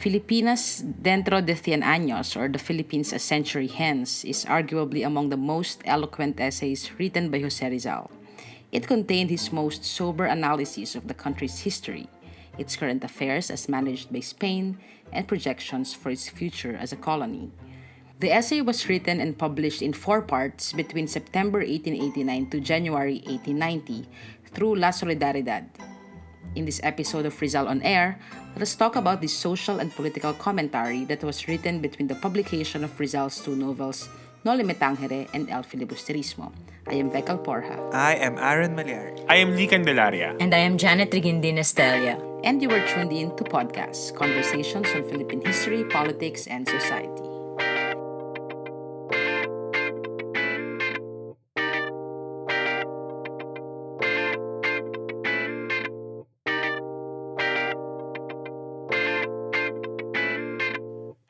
Filipinas dentro de cien años, or The Philippines a Century Hence, is arguably among the most eloquent essays written by Jose Rizal. It contained his most sober analysis of the country's history, its current affairs as managed by Spain, and projections for its future as a colony. The essay was written and published in four parts between September 1889 to January 1890 through La Solidaridad. In this episode of Rizal on Air, let us talk about the social and political commentary that was written between the publication of Rizal's two novels, No Le Metangere and El Filibusterismo. I am Becal Porja. I am Aaron Maliari. I am Lee Candelaria. And I am Janet Rigindin Estelia. And you were tuned in to PODKAS, Conversations on Philippine History, Politics, and Society.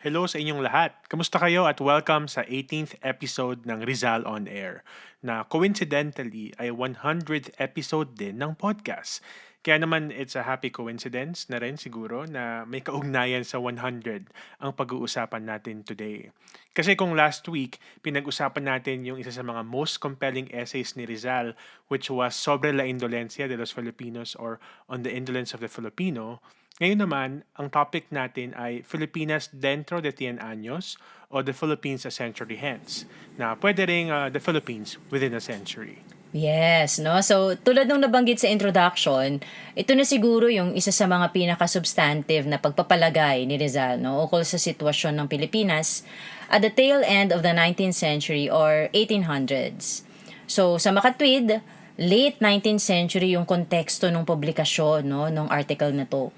Hello sa inyong lahat. Kamusta kayo at welcome sa 18th episode ng Rizal on Air na coincidentally ay 100th episode din ng podcast. Kaya naman it's a happy coincidence na rin siguro na may kaugnayan sa 100 ang pag-uusapan natin today. Kasi kung last week, pinag-usapan natin yung isa sa mga most compelling essays ni Rizal, which was Sobre la Indolencia de los Filipinos or On the Indolence of the Filipino. Ngayon naman, ang topic natin ay Filipinas dentro de cien años o The Philippines a Century Hence, na pwede ring the Philippines within a century. Yes, no? So, tulad nung nabanggit sa introduction, ito na siguro yung isa sa mga pinaka-substantive na pagpapalagay ni Rizal, no? Ukol sa sitwasyon ng Pilipinas at the tail end of the 19th century or 1800s. So, sa makatwid, late 19th century yung konteksto ng publikasyon, no, ng article na to.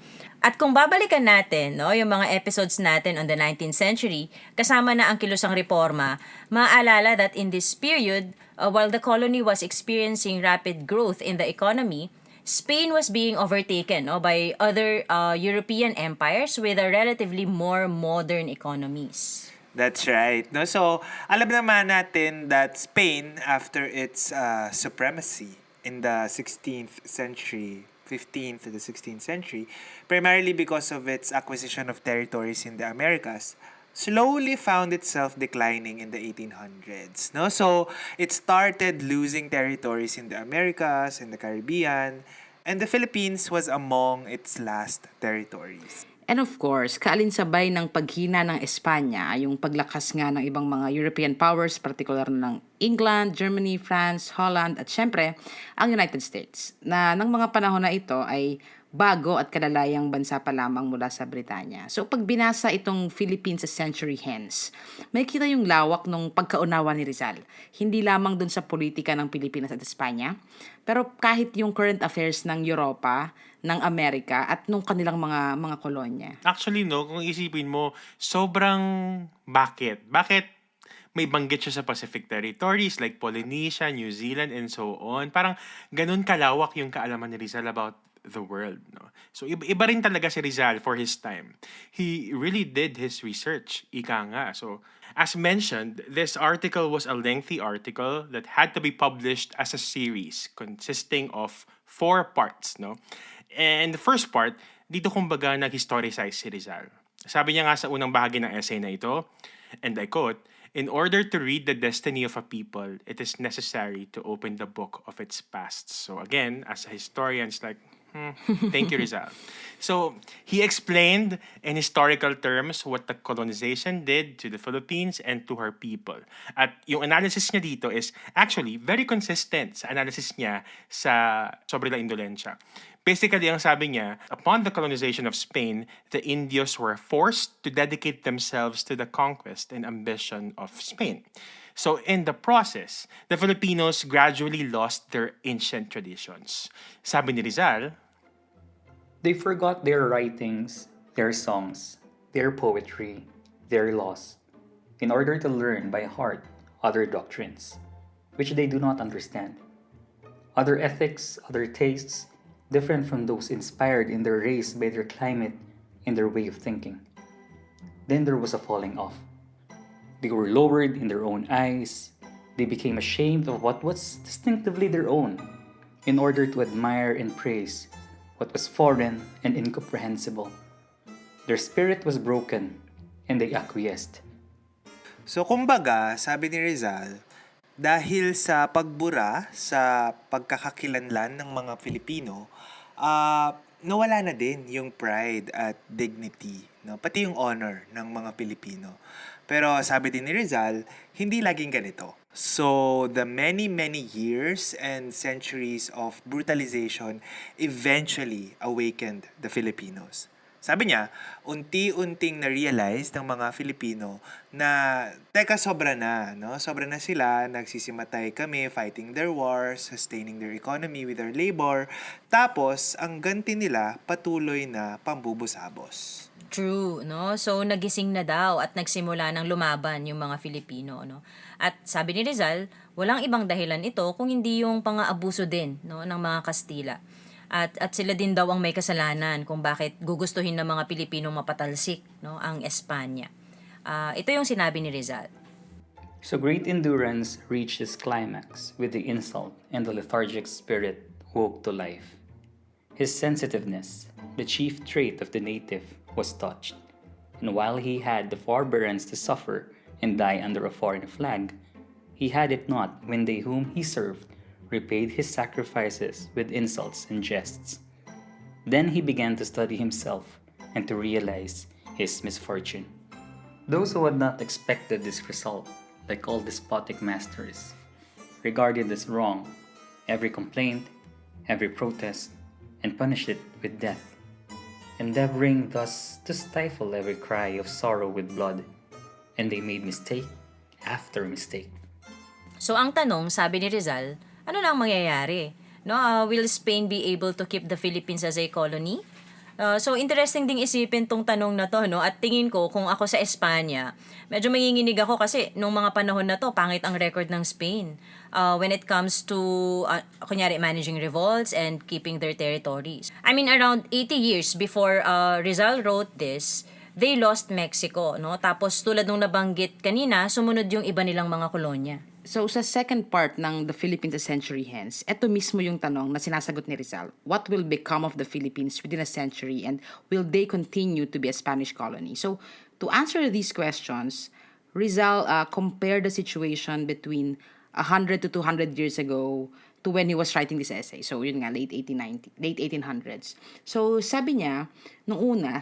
At kung babalikan natin, no, yung mga episodes natin on the 19th century, kasama na ang kilusang reforma, maaalala that in this period, while the colony was experiencing rapid growth in the economy, Spain was being overtaken, no, by other European empires with a relatively more modern economies. That's right. No, so alam naman natin that Spain, after its supremacy in the 16th century, 15th to the 16th century, primarily because of its acquisition of territories in the Americas, slowly found itself declining in the 1800s. No, so it started losing territories in the Americas, in the Caribbean, and the Philippines was among its last territories. And of course, kaalinsabay ng paghina ng Espanya ay yung paglakas nga ng ibang mga European powers, partikular na ng England, Germany, France, Holland, at syempre, ang United States, na ng mga panahon na ito ay bago at kalalayang bansa pa lamang mula sa Britanya. So pag binasa itong Philippines a Century Hence, may kita yung lawak ng pagkaunawa ni Rizal. Hindi lamang dun sa politika ng Pilipinas at Espanya, pero kahit yung current affairs ng Europa, ng Amerika at nung kanilang mga kolonya. Actually, no, kung isipin mo, sobrang bakit? Bakit may banggit siya sa Pacific territories like Polynesia, New Zealand, and so on? Parang ganun kalawak yung kaalaman ni Rizal about the world, no? So iba rin talaga si Rizal for his time. He really did his research, ika nga. So as mentioned, this article was a lengthy article that had to be published as a series consisting of 4 parts, no? And the first part, dito kumbaga nag-historicize si Rizal. Sabi niya nga sa unang bahagi ng essay na ito, and I quote, "In order to read the destiny of a people, it is necessary to open the book of its past." So again, as a historian, it's like, thank you, Rizal. So, he explained in historical terms what the colonization did to the Philippines and to her people. At yung analysis niya dito is actually very consistent sa analysis niya sa Sobre la Indolencia. Basically, ang sabi niya, upon the colonization of Spain, the Indios were forced to dedicate themselves to the conquest and ambition of Spain. So in the process, the Filipinos gradually lost their ancient traditions. Sabi ni Rizal, they forgot their writings, their songs, their poetry, their laws, in order to learn by heart other doctrines, which they do not understand. Other ethics, other tastes, different from those inspired in their race by their climate and their way of thinking. Then there was a falling off. They were lowered in their own eyes. They became ashamed of what was distinctively their own, in order to admire and praise what was foreign and incomprehensible. Their spirit was broken, and they acquiesced. So kumbaga, sabi ni Rizal, dahil sa pagbura sa pagkakakilanlan ng mga Filipino, nawala na din yung pride at dignity, no? Pati yung honor ng mga Pilipino. Pero sabi din ni Rizal, hindi laging ganito. So, the many, many years and centuries of brutalization eventually awakened the Filipinos. Sabi niya, unti-unting na-realize ng mga Filipino na, teka, sobra na, no? Sobra na sila, nagsisimatay kami, fighting their wars, sustaining their economy with their labor. Tapos, ang ganti nila, patuloy na pambubusabos. True, no? So, nagising na daw at nagsimula ng lumaban yung mga Filipino, no? At sabi ni Rizal, walang ibang dahilan ito kung hindi yung pang-aabuso din, no, ng mga Kastila. At sila din daw ang may kasalanan kung bakit gugustuhin ng mga Pilipino mapatalsik, no, ang Espanya. Ito yung sinabi ni Rizal. So great endurance reached its climax with the insult, and the lethargic spirit woke to life. His sensitiveness, the chief trait of the native, was touched, and while he had the forbearance to suffer and die under a foreign flag, he had it not when they whom he served repaid his sacrifices with insults and jests. Then he began to study himself and to realize his misfortune. Those who had not expected this result, like all despotic masters, regarded as wrong every complaint, every protest, and punished it with death, endeavoring thus to stifle every cry of sorrow with blood, and they made mistake after mistake. So, ang tanong, sabi ni Rizal, ano na ang mangyayari? No, will Spain be able to keep the Philippines as a colony? So, interesting ding isipin tong tanong na to, no? At tingin ko, kung ako sa Espanya, medyo manginginig ako kasi nung mga panahon na to, pangit ang record ng Spain. When it comes to, kunyari, managing revolts and keeping their territories. I mean, around 80 years before Rizal wrote this, they lost Mexico, no? Tapos, tulad nung nabanggit kanina, sumunod yung iba nilang mga kolonya. So, sa second part ng The Philippines a Century Hence, eto mismo yung tanong na sinasagot ni Rizal. What will become of the Philippines within a century and will they continue to be a Spanish colony? So, to answer these questions, Rizal compared the situation between 100 to 200 years ago to when he was writing this essay. So, yun nga, late 1800s. So, sabi niya, nung una,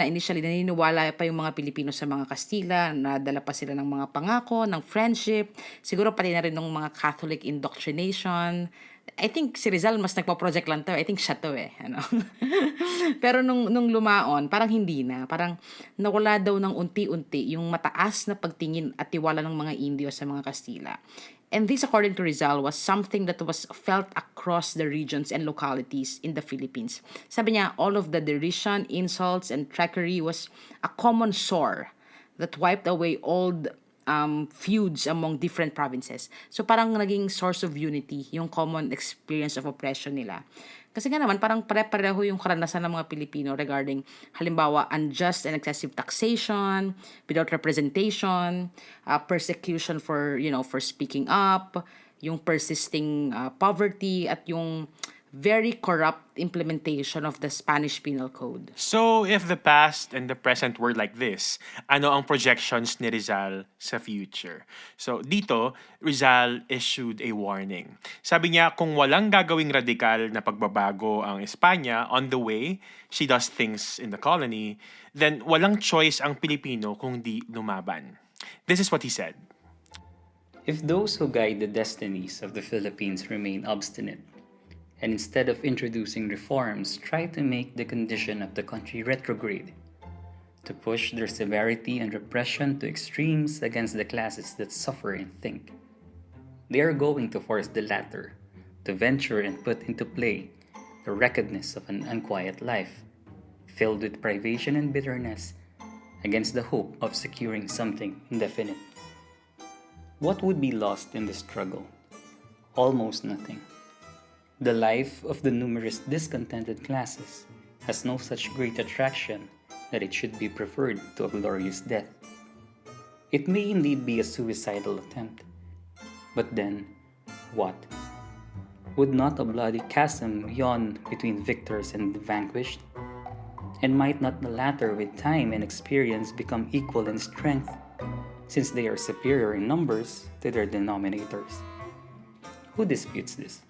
initially, naniniwala pa yung mga Pilipino sa mga Kastila, nadala pa sila ng mga pangako, ng friendship, siguro pati na rin ng mga Catholic indoctrination. I think si Rizal mas nagpa-project lang to. I think siya to ano. Pero nung lumaon, parang hindi na. Parang nawala daw ng unti-unti yung mataas na pagtingin at tiwala ng mga Indio sa mga Kastila. And this, according to Rizal, was something that was felt across the regions and localities in the Philippines. Sabi niya, all of the derision, insults, and trickery was a common sore that wiped away old feuds among different provinces. So parang naging source of unity, yung common experience of oppression nila. Kasi nga naman, parang pare-pareho yung karanasan ng mga Pilipino regarding, halimbawa, unjust and excessive taxation, without representation, persecution for speaking up, yung persisting poverty, at yung very corrupt implementation of the Spanish Penal Code. So, if the past and the present were like this, ano ang projections ni Rizal sa future? So, dito, Rizal issued a warning. Sabi niya, kung walang gagawing radikal na pagbabago ang Espanya on the way she does things in the colony, then walang choice ang Pilipino kung di lumaban. This is what he said. If those who guide the destinies of the Philippines remain obstinate, and instead of introducing reforms, try to make the condition of the country retrograde, to push their severity and repression to extremes against the classes that suffer and think. They are going to force the latter to venture and put into play the wretchedness of an unquiet life, filled with privation and bitterness, against the hope of securing something indefinite. What would be lost in the struggle? Almost nothing. The life of the numerous discontented classes has no such great attraction that it should be preferred to a glorious death. It may indeed be a suicidal attempt, but then, what? Would not a bloody chasm yawn between victors and the vanquished? And might not the latter with time and experience become equal in strength, since they are superior in numbers to their denominators? Who disputes this?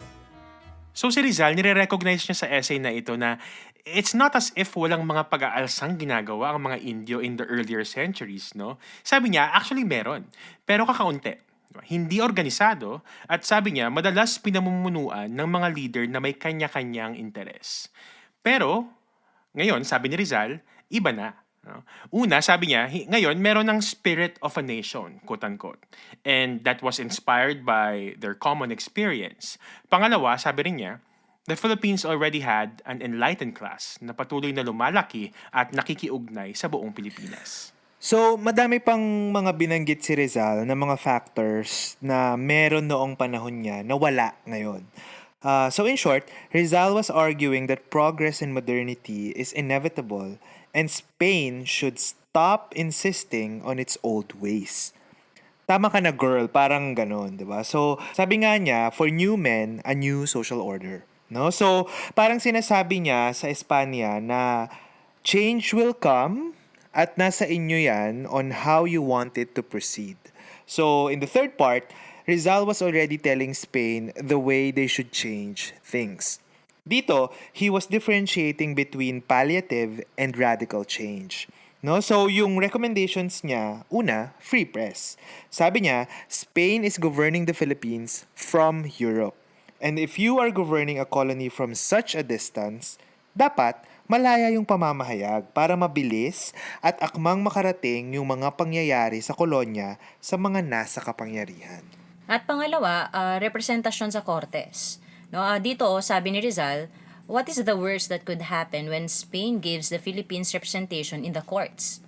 So si Rizal, nire-recognize niya sa essay na ito na it's not as if walang mga pag-aalsang ginagawa ang mga Indio in the earlier centuries, no? Sabi niya, actually meron, pero kakaunti. Hindi organisado, at sabi niya, madalas pinamumunuan ng mga leader na may kanya-kanyang interes. Pero, ngayon, sabi ni Rizal, iba na. No? Una, sabi niya, ngayon meron ng spirit of a nation, quote-unquote. And that was inspired by their common experience. Pangalawa, sabi rin niya, the Philippines already had an enlightened class na patuloy na lumalaki at nakikiugnay sa buong Pilipinas. So, madami pang mga binanggit si Rizal na mga factors na meron noong panahon niya na wala ngayon. So in short, Rizal was arguing that progress and modernity is inevitable and Spain should stop insisting on its old ways. Tama ka na, girl, parang ganon, di ba? So, sabi nga niya, for new men, a new social order. No? So, parang sinasabi niya sa Espanya na change will come at nasa inyo yan on how you want it to proceed. So, in the third part, Rizal was already telling Spain the way they should change things. Dito, he was differentiating between palliative and radical change. No? So, yung recommendations niya, una, free press. Sabi niya, Spain is governing the Philippines from Europe. And if you are governing a colony from such a distance, dapat malaya yung pamamahayag para mabilis at akmang makarating yung mga pangyayari sa kolonya sa mga nasa kapangyarihan. At pangalawa, representasyon sa Cortes. No, dito, sabi ni Rizal, what is the worst that could happen when Spain gives the Philippines representation in the courts?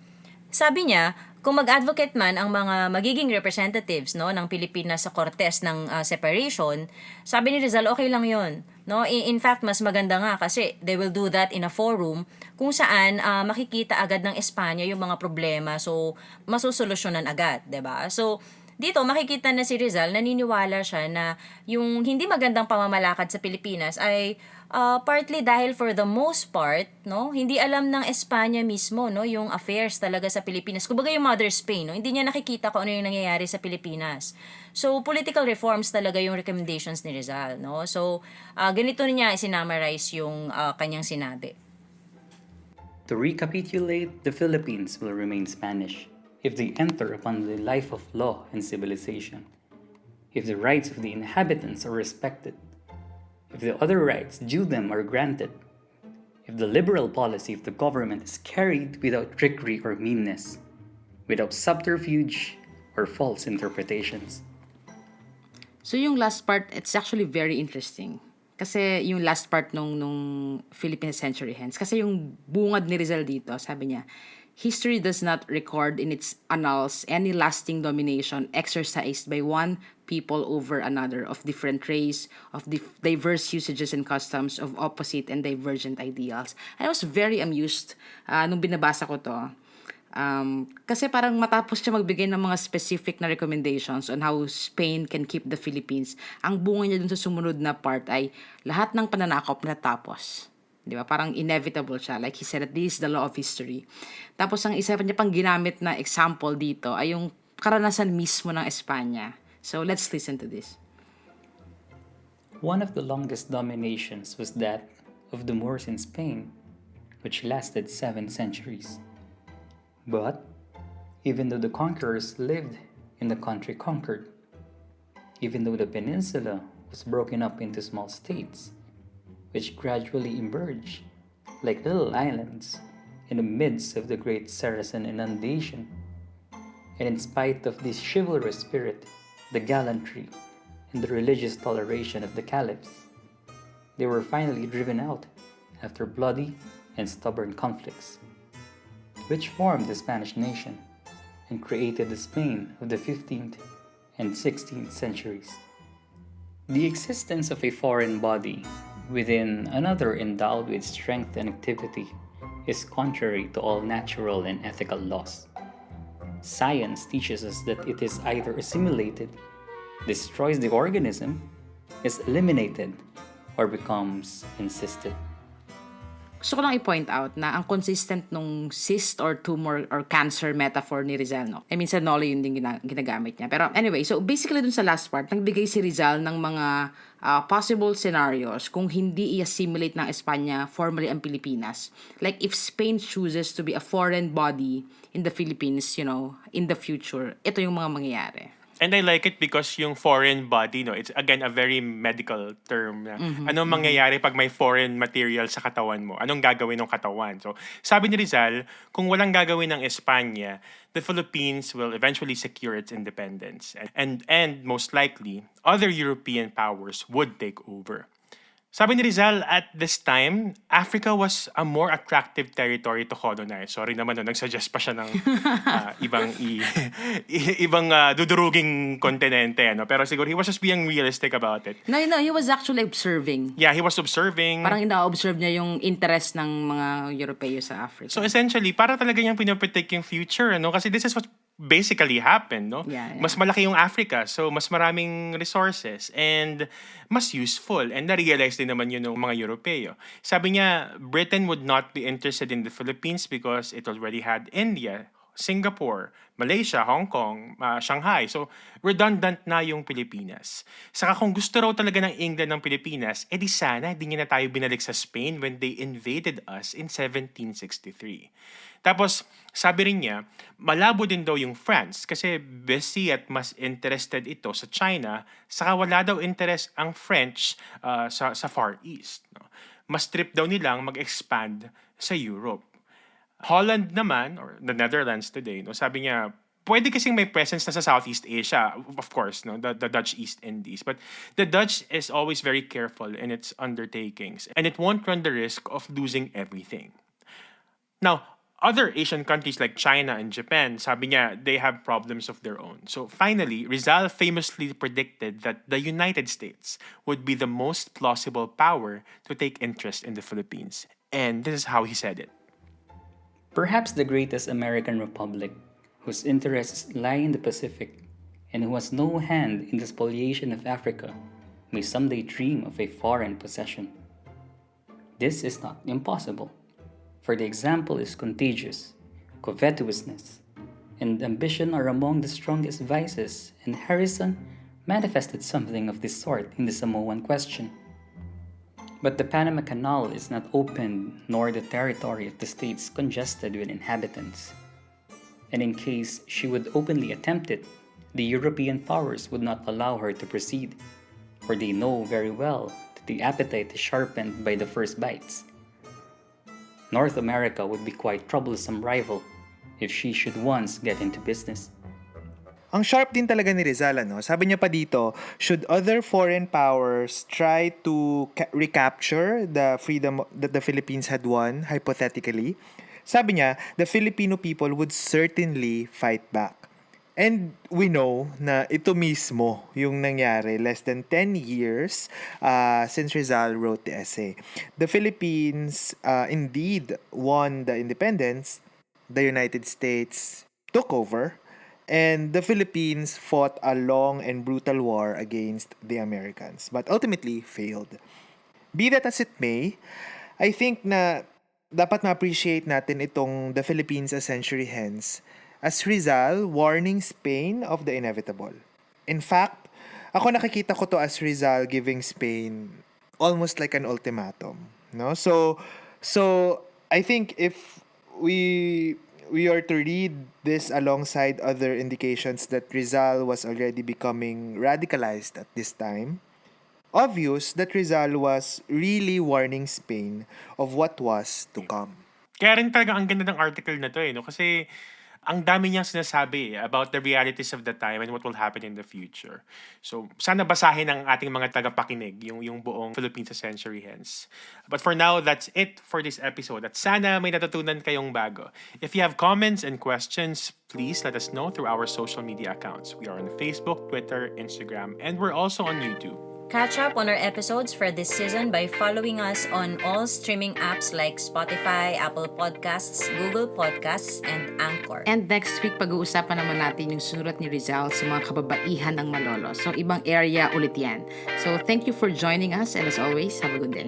Sabi niya, kung mag-advocate man ang mga magiging representatives no ng Pilipinas sa Cortes ng separation, sabi ni Rizal okay lang 'yon. No, in fact mas maganda nga kasi they will do that in a forum kung saan makikita agad ng Espanya yung mga problema, so masusolusyonan agad, 'di ba? So dito makikita na si Rizal, naniniwala siya na yung hindi magandang pamamalakad sa Pilipinas ay partly dahil for the most part, no, hindi alam ng Espanya mismo, no, yung affairs talaga sa Pilipinas. Kumbaga yung Mother Spain, no, hindi niya nakikita kung ano yung nangyayari sa Pilipinas. So political reforms talaga yung recommendations ni Rizal, no. So ganito niya isinamarize yung kanyang sinabi. To recapitulate, the Philippines will remain Spanish if they enter upon the life of law and civilization, if the rights of the inhabitants are respected, if the other rights due them are granted, if the liberal policy of the government is carried without trickery or meanness, without subterfuge or false interpretations. So yung last part, it's actually very interesting. Kasi yung last part nung Philippine Century Hands, kasi yung bungad ni Rizal dito, sabi niya, history does not record in its annals any lasting domination exercised by one people over another of different race, of diverse usages and customs, of opposite and divergent ideals. I was very amused nung binabasa ko to. Kasi parang matapos siya magbigay ng mga specific na recommendations on how Spain can keep the Philippines, ang bunga niya dun sa sumunod na part ay lahat ng pananakop natapos. Di ba? Parang inevitable siya. Like he said, that this is the law of history. Tapos ang isa pa niya pang ginamit na example dito ay yung karanasan mismo ng Espanya. So let's listen to this. One of the longest dominations was that of the Moors in Spain, which lasted 7 centuries. But even though the conquerors lived in the country conquered, even though the peninsula was broken up into small states, which gradually emerged like little islands in the midst of the great Saracen inundation. And in spite of this chivalrous spirit, the gallantry, and the religious toleration of the caliphs, they were finally driven out after bloody and stubborn conflicts, which formed the Spanish nation and created the Spain of the 15th and 16th centuries. The existence of a foreign body within another endowed with strength and activity is contrary to all natural and ethical laws. Science teaches us that it is either assimilated, destroys the organism, is eliminated, or becomes insisted. Gusto ko lang i-point out na ang consistent nung cyst or tumor or cancer metaphor ni Rizal, no? I mean, sa Nolo yun din ginagamit niya. Pero anyway, so basically dun sa last part, nagbigay si Rizal ng mga possible scenarios kung hindi i-assimilate ng Espanya formally ang Pilipinas. Like if Spain chooses to be a foreign body in the Philippines, in the future, ito yung mga mangyayari. And I like it because yung foreign body, no, it's again a very medical term. Na, anong mangyayari pag may foreign material sa katawan mo? Anong gagawin ng katawan? So, sabi ni Rizal, kung walang gagawin ng Espanya, the Philippines will eventually secure its independence. And most likely, other European powers would take over. Sabi ni Rizal, at this time, Africa was a more attractive territory to colonize. Sorry naman, nagsuggest pa siya ng ibang duduruging kontinente. Pero siguro he was just being realistic about it. No, he was actually observing. Yeah, he was observing. Parang ina-observe niya yung interest ng mga Europeo sa Africa. So essentially, para talaga niyang pinoprotect yung future. Kasi this is what basically happened, no? Yeah. Mas malaki yung Africa, so mas maraming resources and mas useful. And na-realize din naman yun ng mga Europeo. Sabi niya, Britain would not be interested in the Philippines because it already had India, Singapore, Malaysia, Hong Kong, Shanghai. So, redundant na yung Pilipinas. Saka kung gusto raw talaga ng England ng Pilipinas, edi sana hindi niya na tayo binalik sa Spain when they invaded us in 1763. Tapos, sabi rin niya, malabo din daw yung France kasi busy at mas interested ito sa China, saka wala daw interest ang French sa Far East. No? Mas trip daw nilang mag-expand sa Europe. Holland naman, or the Netherlands today, no, sabi niya, pwede kasing may presence na sa Southeast Asia, of course, no, the Dutch East Indies. But the Dutch is always very careful in its undertakings, and it won't run the risk of losing everything. Now, other Asian countries like China and Japan, sabi niya, they have problems of their own. So finally, Rizal famously predicted that the United States would be the most plausible power to take interest in the Philippines. And this is how he said it. Perhaps the greatest American republic, whose interests lie in the Pacific, and who has no hand in the spoliation of Africa, may someday dream of a foreign possession. This is not impossible, for the example is contagious, covetousness, and ambition are among the strongest vices, and Harrison manifested something of this sort in the Samoan question. But the Panama Canal is not opened, nor the territory of the states congested with inhabitants. And in case she would openly attempt it, the European powers would not allow her to proceed, for they know very well that the appetite is sharpened by the first bites. North America would be quite troublesome rival if she should once get into business. Ang sharp din talaga ni Rizal, Sabi niya pa dito, should other foreign powers try to recapture the freedom that the Philippines had won, hypothetically, sabi niya, the Filipino people would certainly fight back. And we know na ito mismo yung nangyari less than 10 years since Rizal wrote the essay. The Philippines indeed won the independence. The United States took over. And the Philippines fought a long and brutal war against the Americans, but ultimately failed. Be that as it may, I think na dapat ma-appreciate natin itong The Philippines a Century Hence as Rizal warning Spain of the inevitable. In fact, ako nakikita ko to as Rizal giving Spain almost like an ultimatum. No? So I think if we are to read this alongside other indications that Rizal was already becoming radicalized at this time, obvious that Rizal was really warning Spain of what was to come. Kaya rin talaga ang ganda ng article na to, no? Kasi ang dami niyang sinasabi about the realities of the time and what will happen in the future. So, sana basahin ng ating mga tagapakinig yung buong Philippines a Century Hence. But for now, that's it for this episode. At sana may natutunan kayong bago. If you have comments and questions, please let us know through our social media accounts. We are on Facebook, Twitter, Instagram, and we're also on YouTube. Catch up on our episodes for this season by following us on all streaming apps like Spotify, Apple Podcasts, Google Podcasts, and Anchor. And next week, pag-uusapan naman natin yung sunurat ni Rizal sa mga kababaihan ng Malolo. So, ibang area ulit yan. So, thank you for joining us and as always, have a good day.